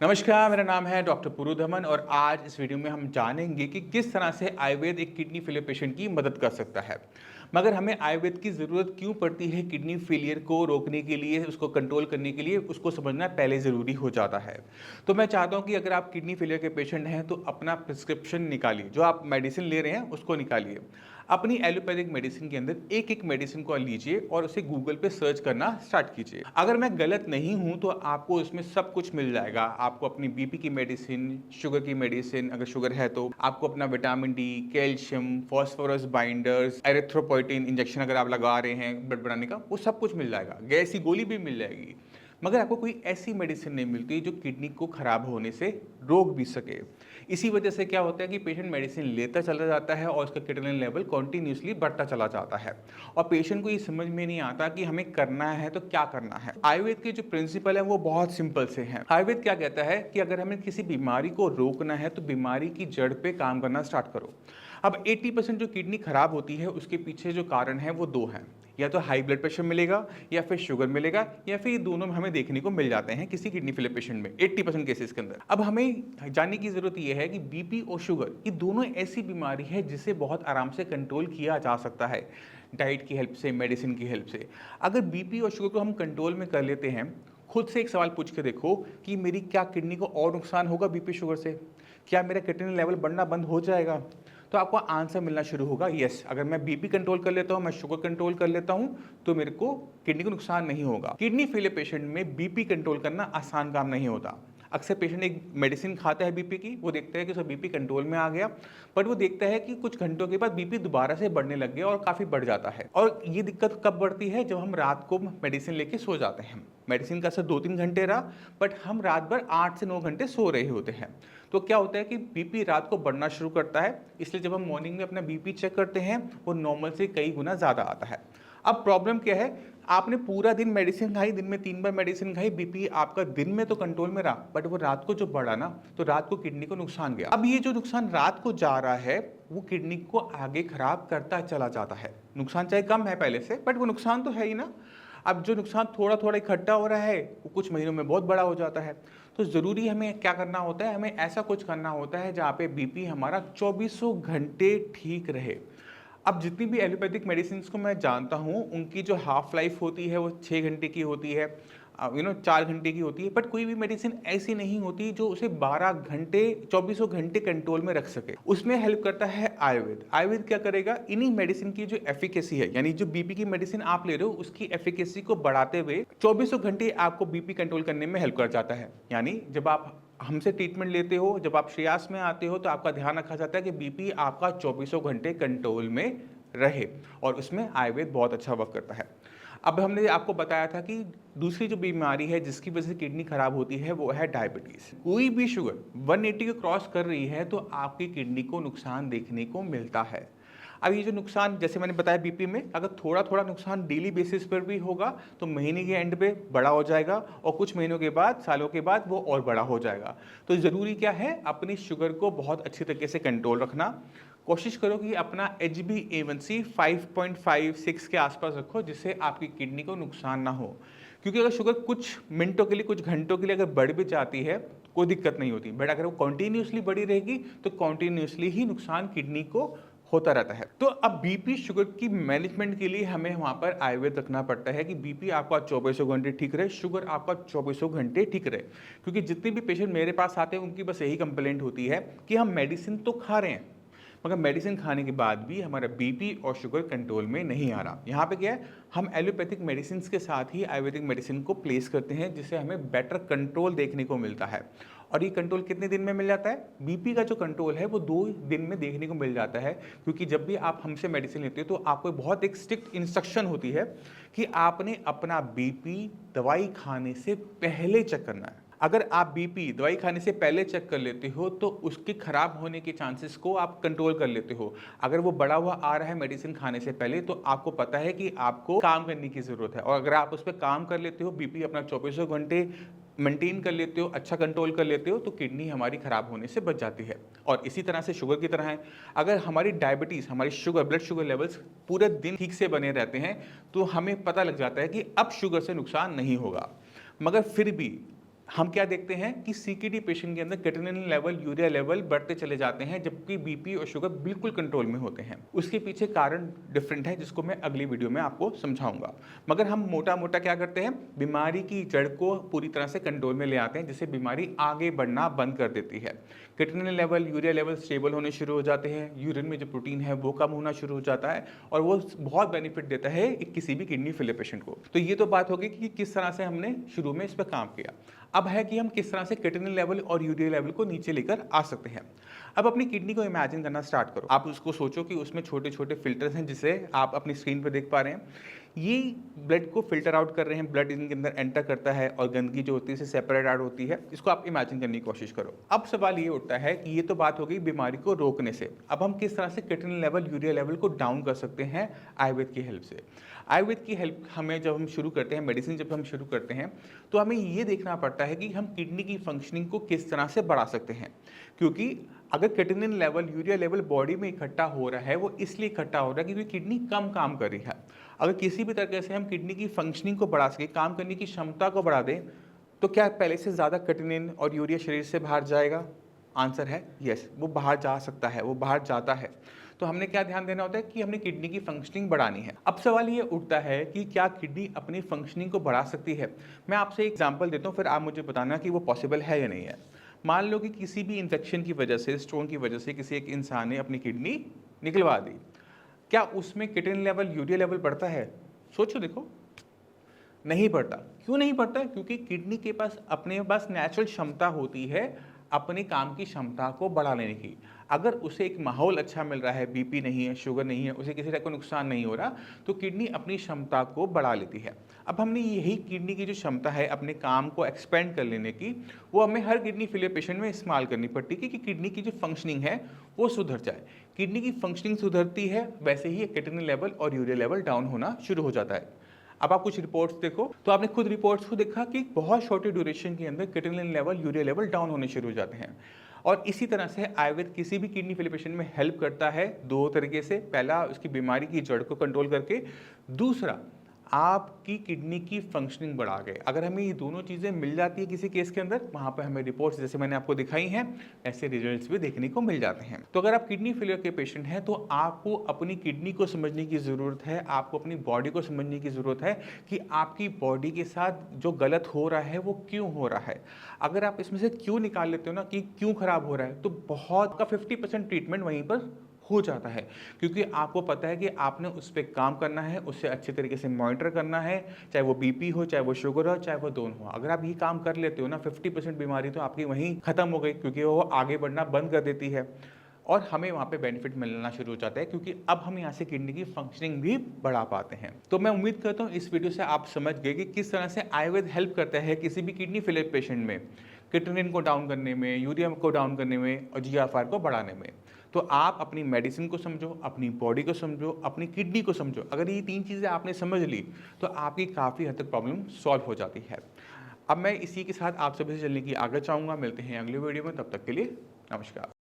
नमस्कार, मेरा नाम है डॉक्टर पुरुधमन और आज इस वीडियो में हम जानेंगे कि किस तरह से आयुर्वेद एक किडनी फेलियर पेशेंट की मदद कर सकता है। मगर हमें आयुर्वेद की ज़रूरत क्यों पड़ती है किडनी फेलियर को रोकने के लिए, उसको कंट्रोल करने के लिए, उसको समझना पहले ज़रूरी हो जाता है। तो मैं चाहता हूँ कि अगर आप किडनी फेलियर के पेशेंट हैं तो अपना प्रिस्क्रिप्शन निकालिए, जो आप मेडिसिन ले रहे हैं उसको निकालिए। अपनी एलोपैथिक मेडिसिन के अंदर एक एक मेडिसिन को लीजिए और उसे गूगल पे सर्च करना स्टार्ट कीजिए। अगर मैं गलत नहीं हूं तो आपको इसमें सब कुछ मिल जाएगा। आपको अपनी बीपी की मेडिसिन, शुगर की मेडिसिन, अगर शुगर है तो आपको अपना vitamin D, calcium, phosphorus binders, erythropoietin injection अगर आप लगा रहे हैं ब्लड बढ़ाने का, वो सब कुछ मिल जाएगा। गैस की गोली भी मिल जाएगी। मगर आपको कोई ऐसी मेडिसिन नहीं मिलती जो किडनी को खराब होने से रोक भी सके। इसी वजह से क्या होता है कि पेशेंट मेडिसिन लेता चला जाता है और उसका क्रिएटिनिन लेवल कॉन्टिन्यूसली बढ़ता चला जाता है और पेशेंट को ये समझ में नहीं आता कि हमें करना है तो क्या करना है। आयुर्वेद के जो प्रिंसिपल है वो बहुत सिंपल से हैं। आयुर्वेद क्या कहता है कि अगर हमें किसी बीमारी को रोकना है तो बीमारी की जड़ पे काम करना स्टार्ट करो। अब 80% जो किडनी खराब होती है उसके पीछे जो कारण है वो दो हैं। या तो हाई ब्लड प्रेशर मिलेगा या फिर शुगर मिलेगा या फिर ये दोनों में हमें देखने को मिल जाते हैं किसी किडनी फेलियर पेशेंट में 80% केसेस के अंदर। अब हमें जानने की जरूरत यह है कि बीपी और शुगर ये दोनों ऐसी बीमारी है जिसे बहुत आराम से कंट्रोल किया जा सकता है डाइट की हेल्प से, मेडिसिन की हेल्प से। अगर बीपी और शुगर को हम कंट्रोल में कर लेते हैं, खुद से एक सवाल पूछ के देखो कि मेरी क्या किडनी को और नुकसान होगा बीपी शुगर से? क्या मेरा क्रिएटिनिन लेवल बढ़ना बंद हो जाएगा? तो आपको आंसर मिलना शुरू होगा, यस, अगर मैं बीपी कंट्रोल कर लेता हूं, मैं शुगर कंट्रोल कर लेता हूं तो मेरे को किडनी को नुकसान नहीं होगा। किडनी फेलियर पेशेंट में बीपी कंट्रोल करना आसान काम नहीं होता। अक्सर पेशेंट एक मेडिसिन खाता है बीपी की, वो देखता है कि उसका बीपी कंट्रोल में आ गया, बट वो देखता है कि कुछ घंटों के बाद बीपी दोबारा से बढ़ने लग गया और काफ़ी बढ़ जाता है। और ये दिक्कत कब बढ़ती है? जब हम रात को मेडिसिन लेके सो जाते हैं। मेडिसिन का असर 2-3 घंटे रहा, बट हम रात भर 8 से 9 घंटे सो रहे होते हैं। तो क्या होता है कि बीपी रात को बढ़ना शुरू करता है, इसलिए जब हम मॉर्निंग में अपना बीपी चेक करते हैं वो नॉर्मल से कई गुना ज़्यादा आता है। अब प्रॉब्लम क्या है? आपने पूरा दिन मेडिसिन खाई, दिन में 3 बार मेडिसिन खाई, बीपी आपका दिन में तो कंट्रोल में रहा, बट वो रात को जो बढ़ा ना, तो रात को किडनी को नुकसान गया। अब ये जो नुकसान रात को जा रहा है वो किडनी को आगे खराब करता चला जाता है। नुकसान चाहे कम है पहले से, बट वो नुकसान तो है ही ना। अब जो नुकसान थोड़ा थोड़ा इकट्ठा हो रहा है वो कुछ महीनों में बहुत बड़ा हो जाता है। तो ज़रूरी हमें क्या करना होता है? हमें ऐसा कुछ करना होता है जहाँ पे बीपी हमारा 24 घंटे ठीक रहे। अब जितनी भी एलोपैथिक मेडिसिन को मैं जानता हूँ उनकी जो हाफ लाइफ होती है वो 6 घंटे की होती है, 4 घंटे की होती है, बट कोई भी मेडिसिन ऐसी नहीं होती जो उसे 12 घंटे 24 घंटे कंट्रोल में रख सके। उसमें हेल्प करता है आयुर्वेद। आयुर्वेद क्या करेगा? इन्हीं मेडिसिन की जो एफिकेसी है, यानी जो बीपी की मेडिसिन आप ले रहे हो उसकी एफिकेसी को बढ़ाते हुए 24 घंटे आपको बीपी कंट्रोल करने में हेल्प कर जाता है। यानी जब आप हमसे ट्रीटमेंट लेते हो, जब आप श्रेयास में आते हो तो आपका ध्यान रखा जाता है कि बीपी आपका 24 घंटे कंट्रोल में रहे और उसमें आयुर्वेद बहुत अच्छा वर्क करता है। अब हमने आपको बताया था कि दूसरी जो बीमारी है जिसकी वजह से किडनी खराब होती है वो है डायबिटीज। कोई भी शुगर 180 को क्रॉस कर रही है तो आपकी किडनी को नुकसान देखने को मिलता है। अब ये जो नुकसान, जैसे मैंने बताया बीपी में, अगर थोड़ा थोड़ा नुकसान डेली बेसिस पर भी होगा तो महीने के एंड पे बड़ा हो जाएगा और कुछ महीनों के बाद, सालों के बाद वो और बड़ा हो जाएगा। तो ज़रूरी क्या है? अपनी शुगर को बहुत अच्छी तरीके से कंट्रोल रखना। कोशिश करो कि अपना HbA1c 5.56 के आसपास रखो जिससे आपकी किडनी को नुकसान ना हो। क्योंकि अगर शुगर कुछ मिनटों के लिए, कुछ घंटों के लिए अगर बढ़ भी जाती है कोई दिक्कत नहीं होती, बट अगर वो कॉन्टीन्यूसली बढ़ी रहेगी तो कॉन्टीन्यूसली ही नुकसान किडनी को होता रहता है। तो अब बीपी शुगर की मैनेजमेंट के लिए हमें वहां पर आयुर्वेद रखना पड़ता है कि बीपी आपका 24 घंटे ठीक रहे, शुगर आपका 24 घंटे ठीक रहे। क्योंकि जितने भी पेशेंट मेरे पास आते हैं उनकी बस यही कंप्लेंट होती है कि हम मेडिसिन तो खा रहे हैं मगर मेडिसिन खाने के बाद भी हमारा बीपी और शुगर कंट्रोल में नहीं आ रहा। यहाँ पे क्या है? हम एलोपैथिक मेडिसिन के साथ ही आयुर्वेदिक मेडिसिन को प्लेस करते हैं जिससे हमें बेटर कंट्रोल देखने को मिलता है। और ये कंट्रोल कितने दिन में मिल जाता है? बीपी का जो कंट्रोल है वो 2 दिन में देखने को मिल जाता है। क्योंकि जब भी आप हमसे मेडिसिन लेते हो तो आपको बहुत एक स्ट्रिक्ट इंस्ट्रक्शन होती है कि आपने अपना बीपी दवाई खाने से पहले चेक करना है। अगर आप बीपी दवाई खाने से पहले चेक कर लेते हो तो उसके खराब होने के चांसेस को आप कंट्रोल कर लेते हो। अगर वो बढ़ा हुआ आ रहा है मेडिसिन खाने से पहले तो आपको पता है कि आपको काम करने की ज़रूरत है, और अगर आप उस पर काम कर लेते हो, बीपी अपना 24 घंटे मेंटेन कर लेते हो, अच्छा कंट्रोल कर लेते हो, तो किडनी हमारी खराब होने से बच जाती है। और इसी तरह से शुगर की तरह है, अगर हमारी डायबिटीज़, हमारी शुगर, ब्लड शुगर लेवल्स पूरे दिन ठीक से बने रहते हैं तो हमें पता लग जाता है कि अब शुगर से नुकसान नहीं होगा। मगर फिर भी हम क्या देखते हैं कि सीकेडी पेशेंट के अंदर क्रेटिनिन लेवल, यूरिया लेवल बढ़ते चले जाते हैं जबकि बीपी और शुगर बिल्कुल कंट्रोल में होते हैं। उसके पीछे कारण डिफरेंट है जिसको मैं अगली वीडियो में आपको समझाऊंगा। मगर हम मोटा मोटा क्या करते हैं, बीमारी की जड़ को पूरी तरह से कंट्रोल में ले आते हैं जिससे बीमारी आगे बढ़ना बंद कर देती है। Creatinine level, urea level stable होने शुरू हो जाते हैं, यूरिन में जो प्रोटीन है वो कम होना शुरू हो जाता है और वो बहुत बेनिफिट देता है किसी भी किडनी फेलियर पेशेंट को। तो ये तो बात होगी कि किस तरह से हमने शुरू में इस पर काम किया। अब है कि हम किस तरह से क्रेटिनिन लेवल और यूरिया लेवल को नीचे लेकर आ सकते हैं। अब अपनी किडनी को इमेजिन करना स्टार्ट करो। आप उसको सोचो कि उसमें छोटे छोटे फिल्टर्स हैं जिसे आप अपनी स्क्रीन पर देख पा रहे हैं। ये ब्लड को फिल्टर आउट कर रहे हैं, ब्लड इनके अंदर एंटर करता है और गंदगी जो होती है इसे सेपरेट आउट होती है। इसको आप इमेजिन करने की कोशिश करो। अब सवाल ये उठता है कि ये तो बात हो गई बीमारी को रोकने से, अब हम किस तरह से क्रेटिनिन लेवल, यूरिया लेवल को डाउन कर सकते हैं आयुर्वेद की हेल्प से। आयुर्वेद की हेल्प हमें जब हम शुरू करते हैं, मेडिसिन जब हम शुरू करते हैं, तो हमें ये देखना पड़ता है कि हम किडनी की फंक्शनिंग को किस तरह से बढ़ा सकते हैं। क्योंकि अगर creatinine level, urea level body में इकट्ठा हो रहा है, वो इसलिए इकट्ठा हो रहा है क्योंकि किडनी कम काम कर रही है। अगर किसी भी तरीके से हम किडनी की फंक्शनिंग को बढ़ा सके, काम करने की क्षमता को बढ़ा दें, तो क्या पहले से ज़्यादा क्रेटिनिन और यूरिया शरीर से बाहर जाएगा? आंसर है यस, वो बाहर जा सकता है, वो बाहर जाता है। तो हमने क्या ध्यान देना होता है कि हमने किडनी की फंक्शनिंग बढ़ानी है। अब सवाल ये उठता है कि क्या किडनी अपनी फंक्शनिंग को बढ़ा सकती है? मैं आपसे एक एग्जांपल देता हूँ, फिर आप मुझे बताना कि वो पॉसिबल है या नहीं है। मान लो कि किसी भी इन्फेक्शन की वजह से, स्टोन की वजह से किसी एक इंसान ने अपनी किडनी निकलवा दी, क्या उसमें क्रेटिनिन लेवल, यूरिया लेवल बढ़ता है? सोचो देखो, नहीं बढ़ता। क्यों नहीं बढ़ता? क्योंकि किडनी के पास अपने पास नेचुरल क्षमता होती है अपने काम की क्षमता को बढ़ा लेने की। अगर उसे एक माहौल अच्छा मिल रहा है, बीपी नहीं है, शुगर नहीं है, उसे किसी तरह का नुकसान नहीं हो रहा, तो किडनी अपनी क्षमता को बढ़ा लेती है। अब हमने यही किडनी की जो क्षमता है अपने काम को एक्सपेंड कर लेने की, वो हमें हर किडनी फेलियर पेशेंट में इस्तेमाल करनी पड़ती है कि किडनी की जो फंक्शनिंग है वो सुधर जाए। किडनी की फंक्शनिंग सुधरती है, वैसे ही क्रेटिनिन लेवल और यूरिया लेवल डाउन होना शुरू हो जाता है। अब आप कुछ रिपोर्ट्स देखो, तो आपने खुद रिपोर्ट्स को देखा कि बहुत छोटे ड्यूरेशन के अंदर creatinine level, urea level down होने शुरू हो जाते हैं। और इसी तरह से आयुर्वेद किसी भी किडनी फेलियर पेशेंट में हेल्प करता है दो तरीके से। पहला, उसकी बीमारी की जड़ को कंट्रोल करके, दूसरा आपकी किडनी की फंक्शनिंग बढ़ा के। अगर हमें ये दोनों चीज़ें मिल जाती है किसी केस के अंदर, वहाँ पर हमें रिपोर्ट्स जैसे मैंने आपको दिखाई हैं ऐसे रिजल्ट्स भी देखने को मिल जाते हैं। तो अगर आप किडनी फेलियर के पेशेंट हैं तो आपको अपनी किडनी को समझने की ज़रूरत है, आपको अपनी बॉडी को समझने की ज़रूरत है कि आपकी बॉडी के साथ जो गलत हो रहा है वो क्यों हो रहा है। अगर आप इसमें से क्यों निकाल लेते हो ना कि क्यों खराब हो रहा है, तो बहुत का 50% ट्रीटमेंट वहीं पर हो जाता है। क्योंकि आपको पता है कि आपने उस पर काम करना है, उससे अच्छे तरीके से मॉनिटर करना है, चाहे वो बीपी हो, चाहे वो शुगर हो, चाहे वो दोनों हो। अगर आप ये काम कर लेते हो ना, 50% बीमारी तो आपकी वहीं खत्म हो गई, क्योंकि वो आगे बढ़ना बंद कर देती है और हमें वहाँ पे बेनिफिट मिलना शुरू हो जाता है, क्योंकि अब हम यहाँ से किडनी की फंक्शनिंग भी बढ़ा पाते हैं। तो मैं उम्मीद करता हूँ इस वीडियो से आप समझ गए कि किस तरह से आयुर्वेद हेल्प करता है किसी भी किडनी फेलियर पेशेंट में, क्रेटिनिन को डाउन करने में, यूरिया को डाउन करने में और जीएफआर को बढ़ाने में। तो आप अपनी मेडिसिन को समझो, अपनी बॉडी को समझो, अपनी किडनी को समझो। अगर ये तीन चीज़ें आपने समझ ली तो आपकी काफ़ी हद तक प्रॉब्लम सॉल्व हो जाती है। अब मैं इसी के साथ आप सभी से चलने की आगे चाहूँगा। मिलते हैं अगले वीडियो में, तब तक के लिए नमस्कार।